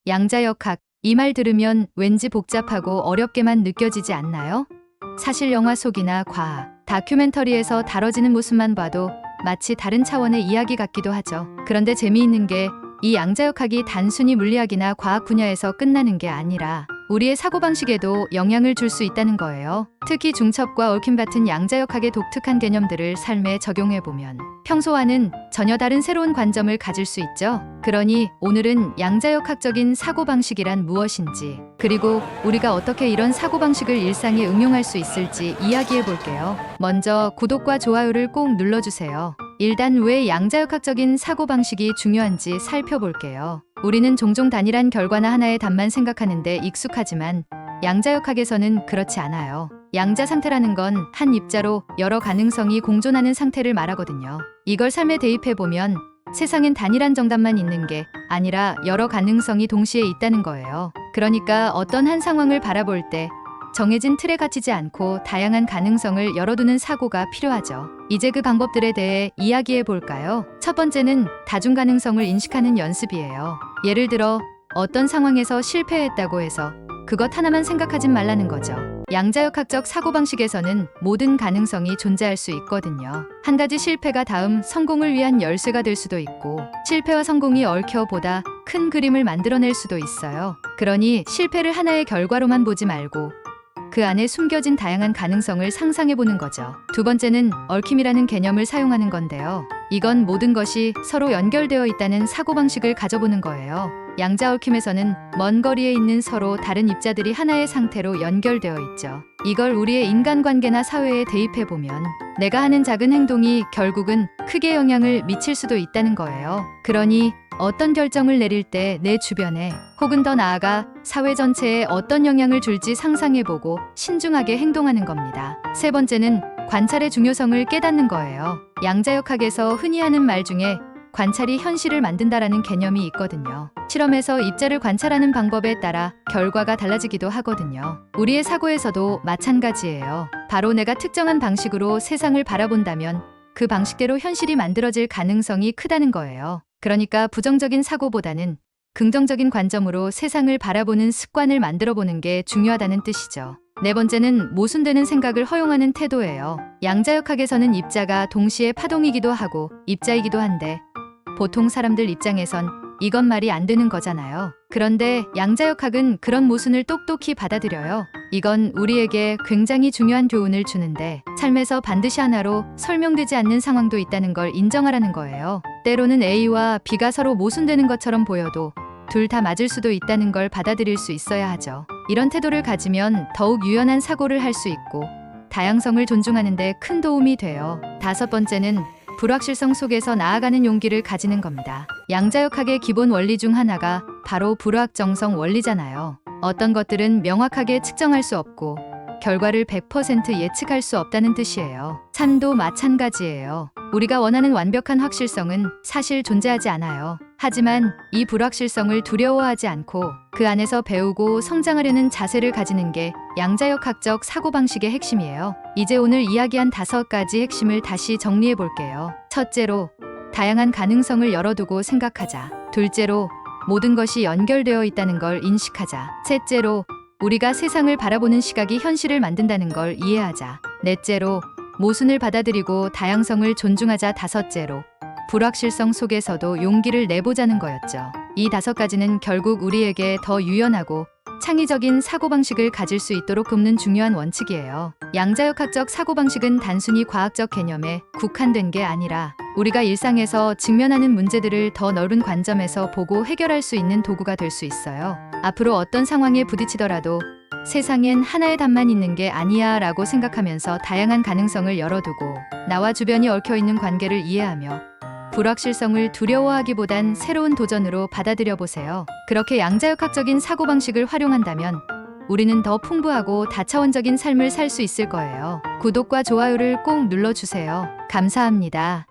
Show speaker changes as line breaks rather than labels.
양자역학, 이 말 들으면 왠지 복잡하고 어렵게만 느껴지지 않나요? 사실 영화 속이나 과학, 다큐멘터리에서 다뤄지는 모습만 봐도 마치 다른 차원의 이야기 같기도 하죠. 그런데 재미있는 게 이 양자역학이 단순히 물리학이나 과학 분야에서 끝나는 게 아니라 우리의 사고방식에도 영향을 줄 수 있다는 거예요. 특히 중첩과 얽힘 같은 양자역학의 독특한 개념들을 삶에 적용해보면 평소와는 전혀 다른 새로운 관점을 가질 수 있죠. 그러니 오늘은 양자역학적인 사고방식이란 무엇인지, 그리고 우리가 어떻게 이런 사고방식을 일상에 응용할 수 있을지 이야기해볼게요. 먼저 구독과 좋아요를 꼭 눌러주세요. 일단 왜 양자역학적인 사고방식이 중요한지 살펴볼게요. 우리는 종종 단일한 결과나 하나의 답만 생각하는데 익숙하지만 양자역학에서는 그렇지 않아요. 양자 상태라는 건 한 입자로 여러 가능성이 공존하는 상태를 말하거든요. 이걸 삶에 대입해보면 세상엔 단일한 정답만 있는 게 아니라 여러 가능성이 동시에 있다는 거예요. 그러니까 어떤 한 상황을 바라볼 때 정해진 틀에 갇히지 않고 다양한 가능성을 열어두는 사고가 필요하죠. 이제 그 방법들에 대해 이야기해 볼까요? 첫 번째는 다중 가능성을 인식하는 연습이에요. 예를 들어 어떤 상황에서 실패했다고 해서 그것 하나만 생각하진 말라는 거죠. 양자역학적 사고방식에서는 모든 가능성이 존재할 수 있거든요. 한 가지 실패가 다음 성공을 위한 열쇠가 될 수도 있고, 실패와 성공이 얽혀 보다 큰 그림을 만들어낼 수도 있어요. 그러니 실패를 하나의 결과로만 보지 말고 그 안에 숨겨진 다양한 가능성을 상상해보는 거죠. 두 번째는 얽힘이라는 개념을 사용하는 건데요. 이건 모든 것이 서로 연결되어 있다는 사고방식을 가져보는 거예요. 양자 얽힘에서는 먼 거리에 있는 서로 다른 입자들이 하나의 상태로 연결되어 있죠. 이걸 우리의 인간관계나 사회에 대입해보면 내가 하는 작은 행동이 결국은 크게 영향을 미칠 수도 있다는 거예요. 그러니 어떤 결정을 내릴 때 내 주변에 혹은 더 나아가 사회 전체에 어떤 영향을 줄지 상상해보고 신중하게 행동하는 겁니다. 세 번째는 관찰의 중요성을 깨닫는 거예요. 양자역학에서 흔히 하는 말 중에 관찰이 현실을 만든다라는 개념이 있거든요. 실험에서 입자를 관찰하는 방법에 따라 결과가 달라지기도 하거든요. 우리의 사고에서도 마찬가지예요. 바로 내가 특정한 방식으로 세상을 바라본다면 그 방식대로 현실이 만들어질 가능성이 크다는 거예요. 그러니까 부정적인 사고보다는 긍정적인 관점으로 세상을 바라보는 습관을 만들어보는 게 중요하다는 뜻이죠. 네 번째는 모순되는 생각을 허용하는 태도예요. 양자역학에서는 입자가 동시에 파동이기도 하고 입자이기도 한데 보통 사람들 입장에선 이건 말이 안 되는 거잖아요. 그런데 양자역학은 그런 모순을 똑똑히 받아들여요. 이건 우리에게 굉장히 중요한 교훈을 주는데 삶에서 반드시 하나로 설명되지 않는 상황도 있다는 걸 인정하라는 거예요. 때로는 A와 B가 서로 모순되는 것처럼 보여도 둘 다 맞을 수도 있다는 걸 받아들일 수 있어야 하죠. 이런 태도를 가지면 더욱 유연한 사고를 할 수 있고 다양성을 존중하는 데 큰 도움이 돼요. 다섯 번째는 불확실성 속에서 나아가는 용기를 가지는 겁니다. 양자역학의 기본 원리 중 하나가 바로 불확정성 원리잖아요. 어떤 것들은 명확하게 측정할 수 없고 결과를 100% 예측할 수 없다는 뜻이에요. 삶도 마찬가지예요. 우리가 원하는 완벽한 확실성은 사실 존재하지 않아요. 하지만 이 불확실성을 두려워하지 않고 그 안에서 배우고 성장하려는 자세를 가지는 게 양자역학적 사고방식의 핵심이에요. 이제 오늘 이야기한 5가지 핵심을 다시 정리해 볼게요. 첫째로, 다양한 가능성을 열어두고 생각하자. 둘째로, 모든 것이 연결되어 있다는 걸 인식하자. 셋째로, 우리가 세상을 바라보는 시각이 현실을 만든다는 걸 이해하자. 넷째로, 모순을 받아들이고 다양성을 존중하자. 다섯째로, 불확실성 속에서도 용기를 내보자는 거였죠. 이 5가지는 결국 우리에게 더 유연하고 창의적인 사고방식을 가질 수 있도록 돕는 중요한 원칙이에요. 양자역학적 사고방식은 단순히 과학적 개념에 국한된 게 아니라 우리가 일상에서 직면하는 문제들을 더 넓은 관점에서 보고 해결할 수 있는 도구가 될 수 있어요. 앞으로 어떤 상황에 부딪히더라도 세상엔 하나의 답만 있는 게 아니야 라고 생각하면서 다양한 가능성을 열어두고 나와 주변이 얽혀있는 관계를 이해하며 불확실성을 두려워하기보단 새로운 도전으로 받아들여 보세요. 그렇게 양자역학적인 사고방식을 활용한다면 우리는 더 풍부하고 다차원적인 삶을 살 수 있을 거예요. 구독과 좋아요를 꼭 눌러주세요. 감사합니다.